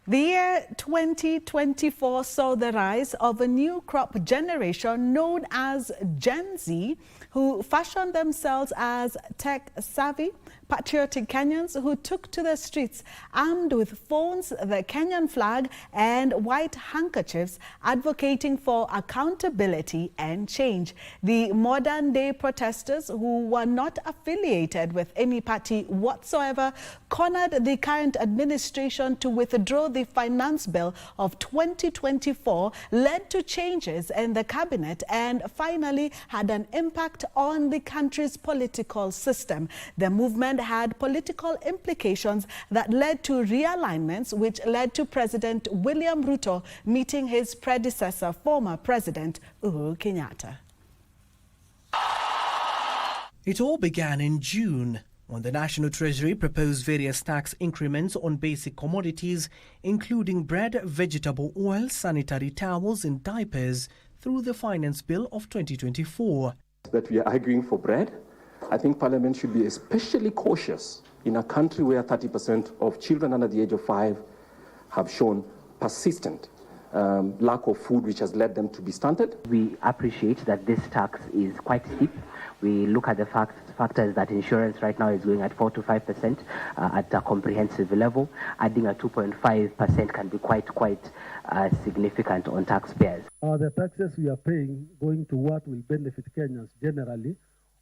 The year 2024 saw the rise of a new crop generation known as Gen Z, who fashioned themselves as tech-savvy, patriotic Kenyans who took to the streets armed with phones, the Kenyan flag, and white handkerchiefs, advocating for accountability and change. The modern-day protesters, who were not affiliated with any party whatsoever, cornered the current administration to withdraw the finance bill of 2024, led to changes in the cabinet, and finally had an impact on the country's political system. The movement had political implications that led to realignments, which led to President William Ruto meeting his predecessor, former President Uhuru Kenyatta. It all began in June, when the National Treasury proposed various tax increments on basic commodities, including bread, vegetable oil, sanitary towels and diapers, through the Finance Bill of 2024. That we are arguing for bread. I think Parliament should be especially cautious in a country where 30% of children under the age of 5 have shown persistent lack of food, which has led them to be stunted. We appreciate that this tax is quite steep. We look at the factors that insurance right now is going at 4 to 5% at a comprehensive level. Adding a 2.5% can be quite significant on taxpayers. Are the taxes we are paying going to what will benefit Kenyans generally,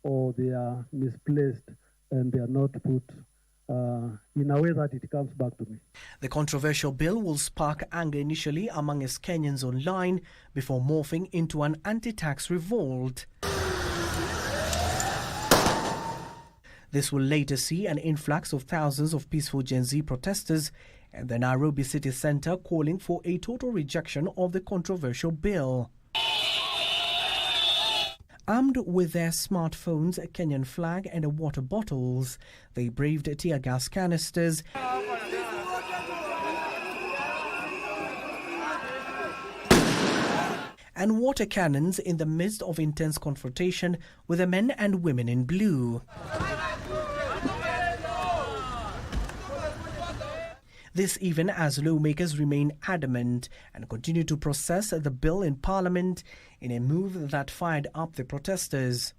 or they are misplaced and they are not put in a way that it comes back to me? The controversial bill will spark anger initially among its Kenyans online before morphing into an anti-tax revolt. This will later see an influx of thousands of peaceful Gen Z protesters at the Nairobi city centre calling for a total rejection of the controversial bill. Armed with their smartphones, a Kenyan flag and water bottles, they braved tear gas canisters and water cannons in the midst of intense confrontation with the men and women in blue. This even as lawmakers remain adamant and continue to process the bill in Parliament in a move that fired up the protesters.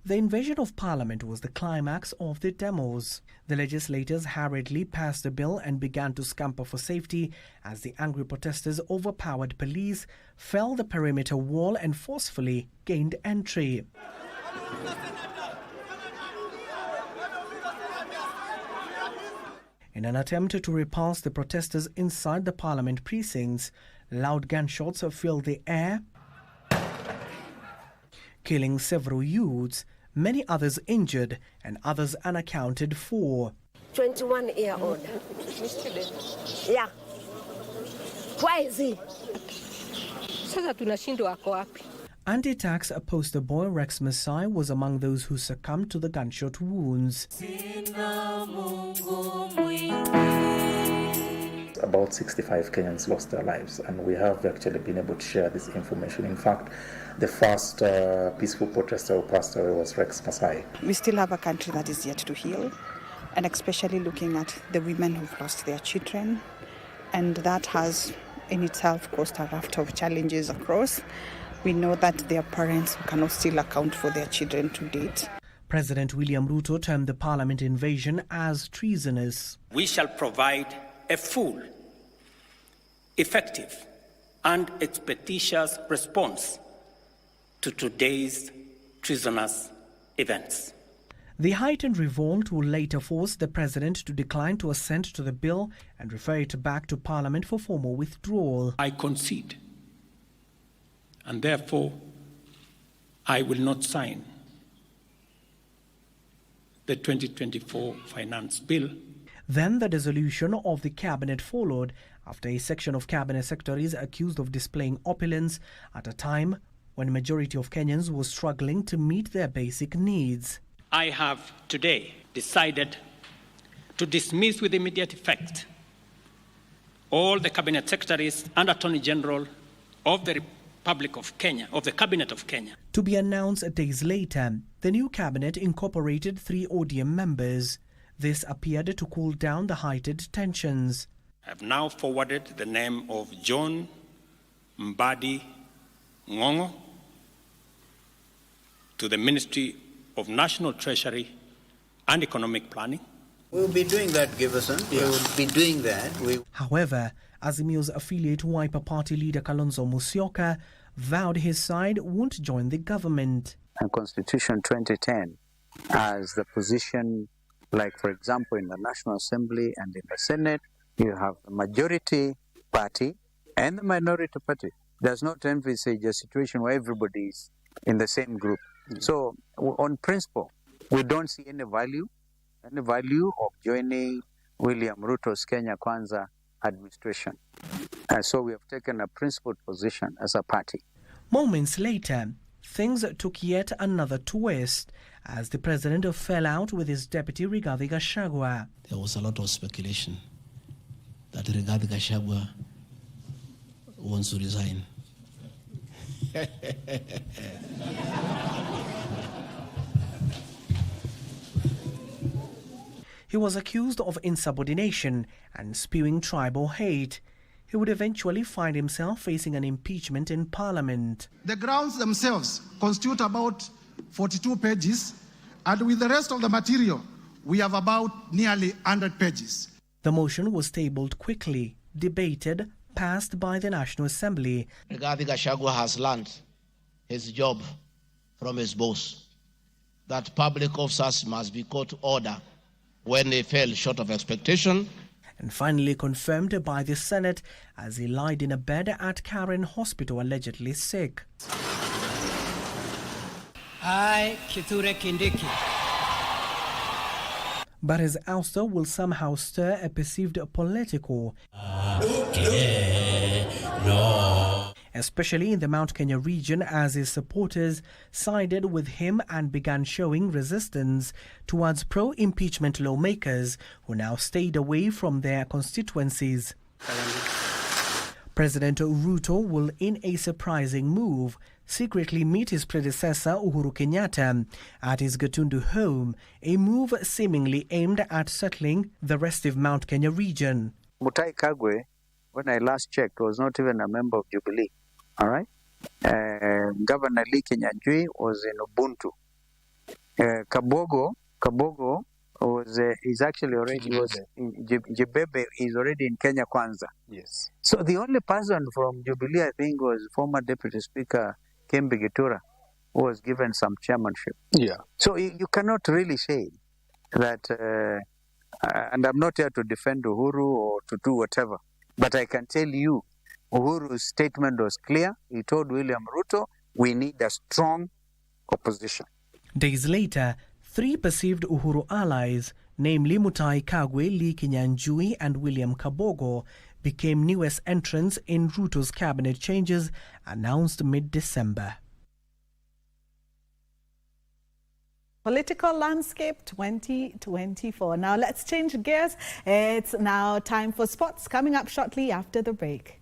The invasion of Parliament was the climax of the demos. The legislators hurriedly passed the bill and began to scamper for safety as the angry protesters overpowered police, felled the perimeter wall and forcefully gained entry. In an attempt to repulse the protesters inside the Parliament precincts, loud gunshots filled the air, killing several youths, many others injured and others unaccounted for. 21-year-old. Yeah. Why is he? Sasa tunashindwa wako wapi? Anti-tax poster boy Rex Masai was among those who succumbed to the gunshot wounds. About 65 Kenyans lost their lives, and we have actually been able to share this information. In fact, the first peaceful protester who passed away was Rex Masai. We still have a country that is yet to heal, and especially looking at the women who've lost their children, and that has in itself caused a raft of challenges across. We know that there are parents who cannot still account for their children to date. President William Ruto termed the parliament invasion as treasonous. We shall provide a full, effective, and expeditious response to today's treasonous events. The heightened revolt will later force the president to decline to assent to the bill and refer it back to parliament for formal withdrawal. I concede, and therefore I will not sign the 2024 finance bill. Then the dissolution of the cabinet followed after a section of cabinet secretaries accused of displaying opulence at a time when a majority of Kenyans were struggling to meet their basic needs. I have today decided to dismiss with immediate effect all the cabinet secretaries and attorney general of the Republic of Kenya, of the Cabinet of Kenya. To be announced days later, the new cabinet incorporated 3 ODM members. This appeared to cool down the heightened tensions. I have now forwarded the name of John Mbadi Ngongo to the Ministry of National Treasury and Economic Planning. We'll be doing that, Giverson. We will be doing that. However, Azimio's affiliate Wiper Party leader Kalonzo Musyoka vowed his side won't join the government. And Constitution 2010 as the position, like for example in the National Assembly and in the Senate, you have the majority party and the minority party. Does not envisage a situation where everybody is in the same group. So on principle, we don't see any value of joining William Ruto's Kenya Kwanza administration. So we have taken a principled position as a party. Moments later, things took yet another twist as the president fell out with his deputy Rigathi Gachagua. There was a lot of speculation that Rigathi Gachagua wants to resign. He was accused of insubordination and spewing tribal hate. He would eventually find himself facing an impeachment in Parliament. The grounds themselves constitute about 42 pages, and with the rest of the material, we have about nearly 100 pages. The motion was tabled quickly, debated, passed by the National Assembly. Rigathi Gachagua has learned his job from his boss, that public officers must be called to order when they fell short of expectation. And finally confirmed by the Senate as he lied in a bed at Karen Hospital allegedly sick. I, Kithure Kindiki. But his ouster will somehow stir a perceived political, especially in the Mount Kenya region, as his supporters sided with him and began showing resistance towards pro-impeachment lawmakers who now stayed away from their constituencies. President Ruto will, in a surprising move, secretly meet his predecessor Uhuru Kenyatta at his Gatundu home, a move seemingly aimed at settling the restive Mount Kenya region. Mutahi Kagwe, when I last checked, was not even a member of Jubilee. All right? Governor Lee Kinyanjui was in Ubuntu. Kabogo is actually already Jibebe is already in Kenya Kwanza. Yes. So the only person from Jubilee, I think, was former Deputy Speaker Kembe Gitura, who was given some chairmanship. Yeah. So you cannot really say that, and I'm not here to defend Uhuru or to do whatever, but I can tell you, Uhuru's statement was clear. He told William Ruto, we need a strong opposition. Days later, 3 perceived Uhuru allies, namely Mutahi Kagwe, Lee Kinyanjui and William Kabogo, became newest entrants in Ruto's cabinet changes announced mid-December. Political Landscape 2024. Now let's change gears. It's now time for sports, coming up shortly after the break.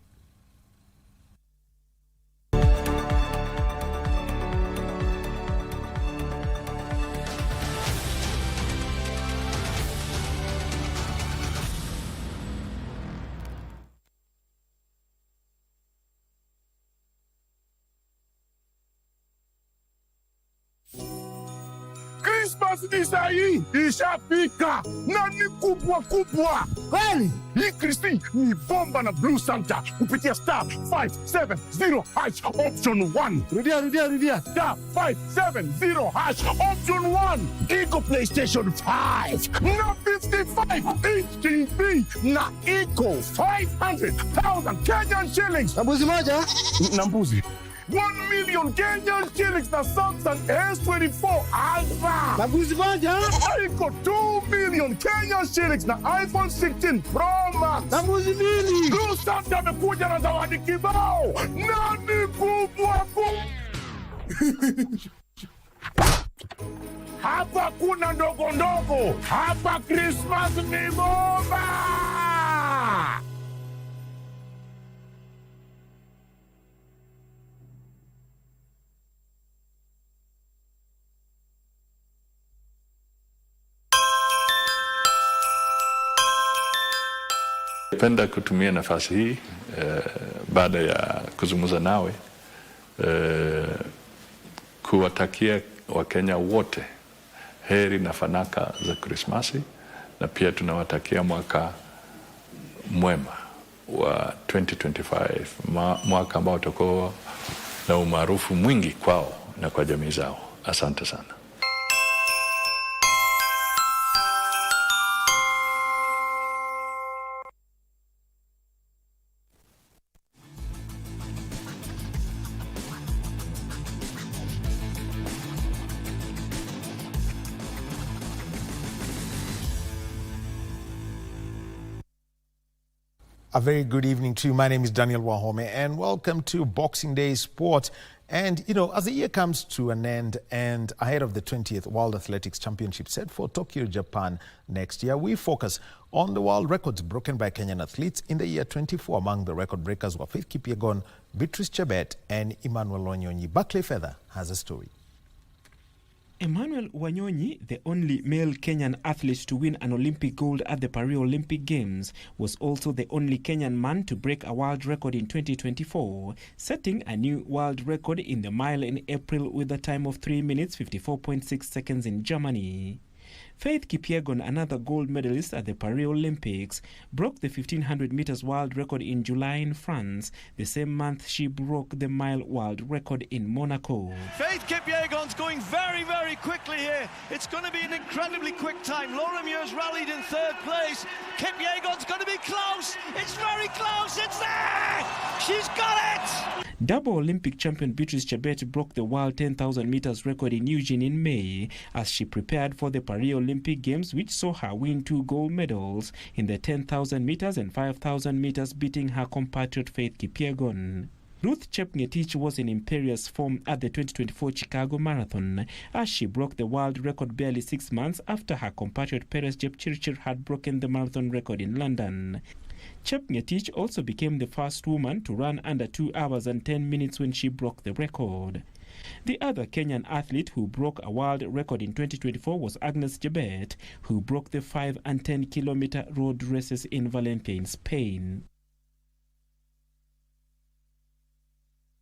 Christmas ni saa hii ishafika na ni kubwa kubwa. Kweli? Hii Kristi ni bomba na Blue Santa kupitia star 570 hash option 1. Rudia. Star 570 hash option 1. Iko PlayStation 5 na 55 inch TV na iko 500,000 Kenyan shillings. Na mbuzi moja? Na mbuzi. 1 million Kenyan shillings na Samsung S24 Ultra. Na mbuzi moja? Iko 2 million Kenyan shillings na iPhone 16 Pro Max. Na mbuzi mbili. Blue Santa amekuja na zawadi kibao. Na ni kubwa kubwa. Hapa kuna ndogo ndogo. Hapa Christmas ni bomba. Napenda kutumia nafasi hii baada ya kuzungumza nawe kuwatakia Wakenya wote heri na fanaka za Krismasi, na pia tunawatakia mwaka mwema wa 2025, mwaka ambao utakuwa na umaarufu mwingi kwao na kwa jamii zao. Asante sana. A very good evening to you. My name is Daniel Wahome and welcome to Boxing Day Sport. And, you know, as the year comes to an end and ahead of the 20th World Athletics Championship set for Tokyo, Japan next year, we focus on the world records broken by Kenyan athletes in the year 24. Among the record breakers were Faith Kipyegon, Beatrice Chebet and Emmanuel Wanyonyi. Barclay Feather has a story. Emmanuel Wanyonyi, the only male Kenyan athlete to win an Olympic gold at the Paris Olympic Games, was also the only Kenyan man to break a world record in 2024, setting a new world record in the mile in April with a time of 3 minutes 54.6 seconds in Germany. Faith Kipyegon, another gold medalist at the Paris Olympics, broke the 1500 meters world record in July in France. The same month, she broke the mile world record in Monaco. Faith Kipyegon's going very, very quickly here. It's going to be an incredibly quick time. Laura Muir's rallied in third place. Kipyegon's going to be close. It's very close. It's there. She's got it. Double Olympic champion Beatrice Chebet broke the world 10,000 meters record in Eugene in May as she prepared for the Paris Olympic Games, which saw her win 2 gold medals in the 10,000 meters and 5,000 meters, beating her compatriot Faith Kipyegon. Ruth Chepngetich was in imperious form at the 2024 Chicago Marathon as she broke the world record barely 6 months after her compatriot Peres Jepchirchir had broken the marathon record in London. Chepngetich also became the first woman to run under 2 hours and 10 minutes when she broke the record. The other Kenyan athlete who broke a world record in 2024 was Agnes Jebet, who broke the 5 and 10 kilometer road races in Valencia in Spain.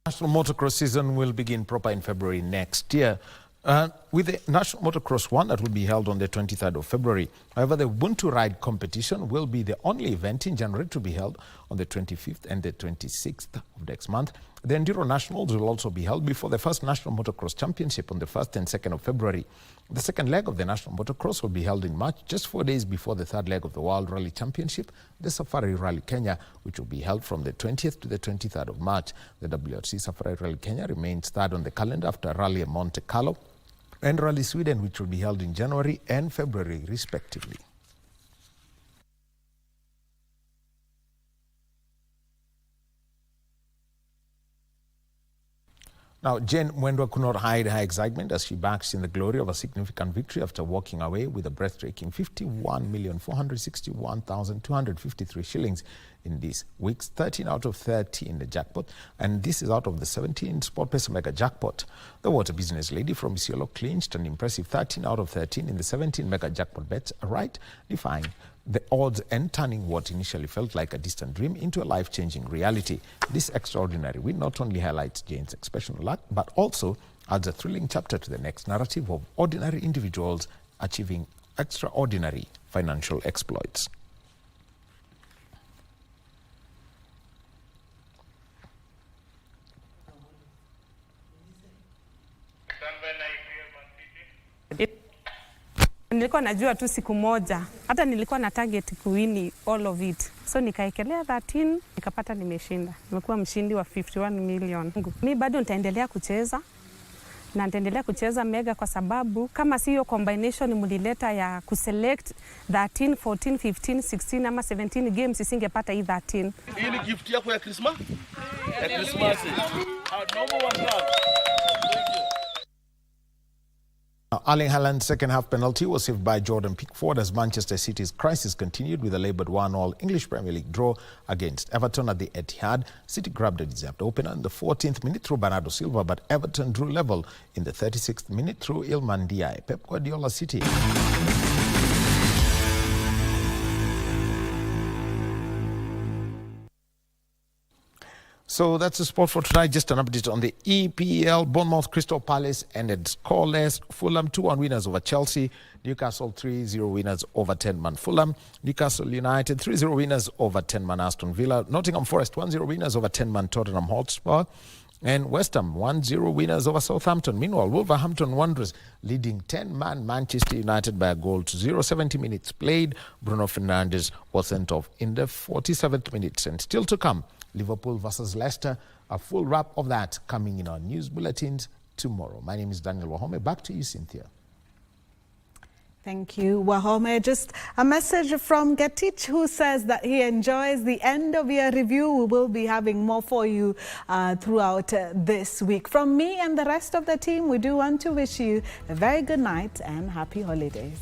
National motocross season will begin proper in February next year. With the National Motocross One that will be held on the 23rd of February. However, the Ubuntu Ride competition will be the only event in January to be held on the 25th and the 26th of next month. The Enduro Nationals will also be held before the first National Motocross Championship on the 1st and 2nd of February. The second leg of the National Motocross will be held in March, just 4 days before the third leg of the World Rally Championship, the Safari Rally Kenya, which will be held from the 20th to the 23rd of March. The WRC Safari Rally Kenya remains third on the calendar after Rally Monte Carlo and Rally Sweden, which will be held in January and February, respectively. Now, Jane Mwendwa could not hide her excitement as she basks in the glory of a significant victory after walking away with a breathtaking 51,461,253 shillings in this week's 13 out of 30 in the jackpot. And this is out of the 17 SportPesa Mega jackpot. The water business lady from Isiolo clinched an impressive 13 out of 13 in the 17 Mega jackpot bets, right, defying the odds and turning what initially felt like a distant dream into a life-changing reality. This extraordinary win not only highlights Jane's exceptional luck, but also adds a thrilling chapter to the next narrative of ordinary individuals achieving extraordinary financial exploits. Nilikuwa najua tu siku moja, hata nilikuwa na target kuwini all of it. So nikaekelea 13, nikapata nimeshinda. Nimekuwa mshindi wa 51 million. Mimi bado nitaendelea kucheza na nitaendelea kucheza mega kwa sababu kama si hiyo combination mlileta ya kuselect 13, 14, 15, 16 ama 17 games isingepata hii 13. Hii ni gift yako ya Christmas? Ya Christmas. Number one God. Now, Erling Haaland's second half penalty was saved by Jordan Pickford as Manchester City's crisis continued with a laboured 1-1 English Premier League draw against Everton at the Etihad. City grabbed a deserved opener in the 14th minute through Bernardo Silva, but Everton drew level in the 36th minute through Iliman Ndiaye. Pep Guardiola City. So that's the sport for tonight. Just an update on the EPL. Bournemouth Crystal Palace ended scoreless. Fulham 2-1 winners over Chelsea. Newcastle 3-0 winners over 10-man Fulham. Newcastle United 3-0 winners over 10-man Aston Villa. Nottingham Forest 1-0 winners over 10-man Tottenham Hotspur. And West Ham 1-0 winners over Southampton. Meanwhile, Wolverhampton Wanderers leading 10-man Manchester United by a goal to 0. 70 minutes played. Bruno Fernandes was sent off in the 47th minute. And still to come, Liverpool versus Leicester. A full wrap of that coming in our news bulletins tomorrow. My name is Daniel Wahome. Back to you, Cynthia. Thank you, Wahome. Just a message from Getich, who says that he enjoys the end of year review. We will be having more for you throughout this week. From me and the rest of the team, we do want to wish you a very good night and happy holidays.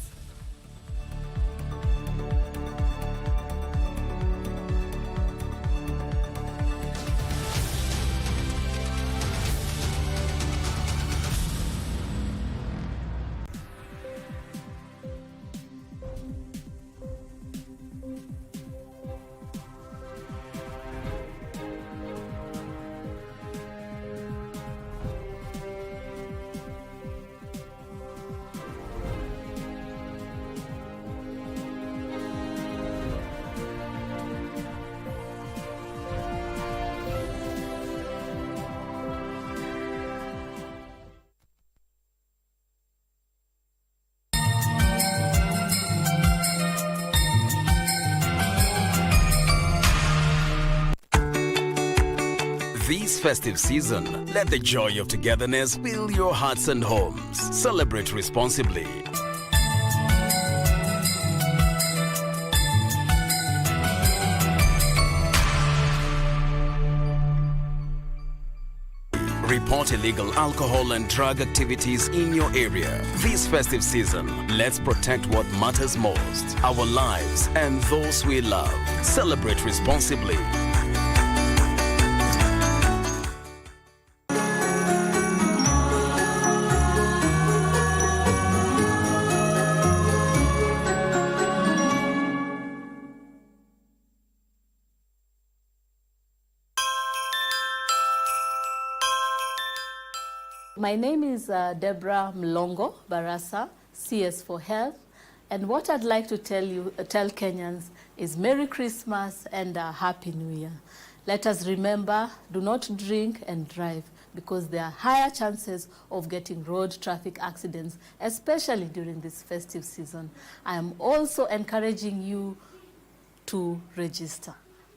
This festive season, let the joy of togetherness fill your hearts and homes. Celebrate responsibly. Report illegal alcohol and drug activities in your area. This festive season, let's protect what matters most, our lives and those we love. Celebrate responsibly. My name is Deborah Mlongo Barasa, CS for Health, and what I'd like to tell Kenyans is Merry Christmas and a Happy New Year. Let us remember, do not drink and drive because there are higher chances of getting road traffic accidents, especially during this festive season. I am also encouraging you to register.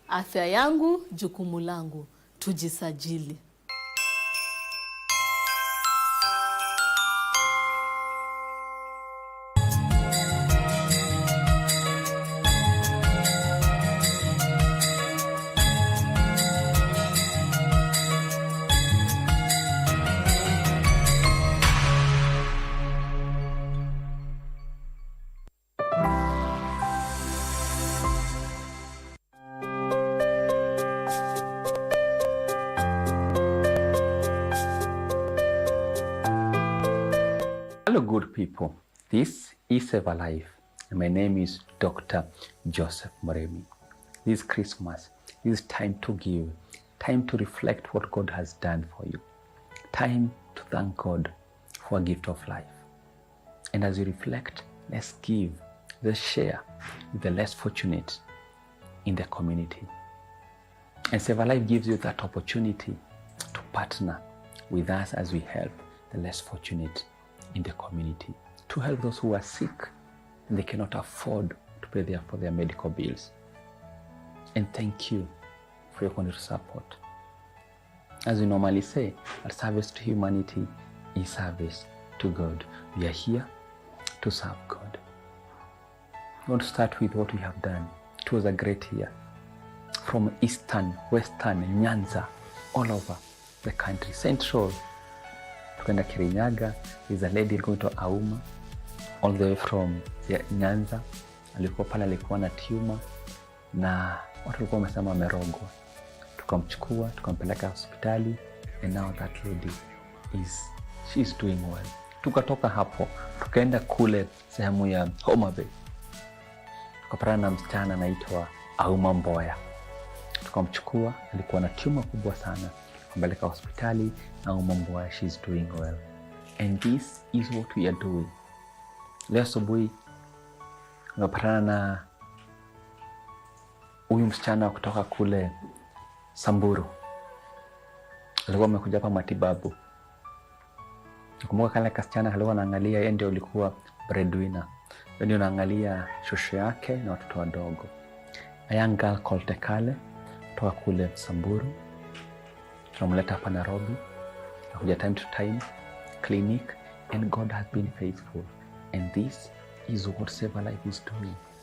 Afya yangu, jukumu langu, tujisajili. Hello, good people. This is Save a Life. My name is Dr. Joseph Moremi. This Christmas is time to give, time to reflect what God has done for you, time to thank God for a gift of life. And as you reflect, let's give, let's share with the less fortunate in the community. And Save a Life gives you that opportunity to partner with us as we help the less fortunate in the community, to help those who are sick and they cannot afford to pay for their medical bills. And thank you for your continued support. As we normally say, our service to humanity is service to God. We are here to serve God. We want to start with what we have done. It was a great year. From Eastern, Western, Nyanza, all over the country. Central, tukaenda Kirinyaga, is a lady going to Auma, all the way from Nyanza. Alikuwa pale, alikuwa na tumor na watu walikuwa wamesema amerogwa. Tukamchukua, tukampeleka hospitali, and now that lady she's doing well. Tukatoka hapo, tukaenda kule sehemu ya Homa Bay. Tukapatana na msichana anaitwa Auma Mboya. Tukamchukua, alikuwa na tumor kubwa sana. Tukampeleka hospitali, Auma Mboya, she's doing well. And this is what we are doing. Leo asubuhi nimepatana na huyu msichana kutoka kule Samburu. Alikuwa amekuja hapa matibabu. Nakumbuka kale kasichana alikuwa anaangalia, yeye ndio alikuwa breadwinner. Yeye ndio anaangalia shosho yake na watoto wadogo. A young girl called Tekale kutoka kule Samburu. Tunamleta hapa Nairobi. Nakuja time to time clinic, and God has been faithful. And this is what Save a Life is doing.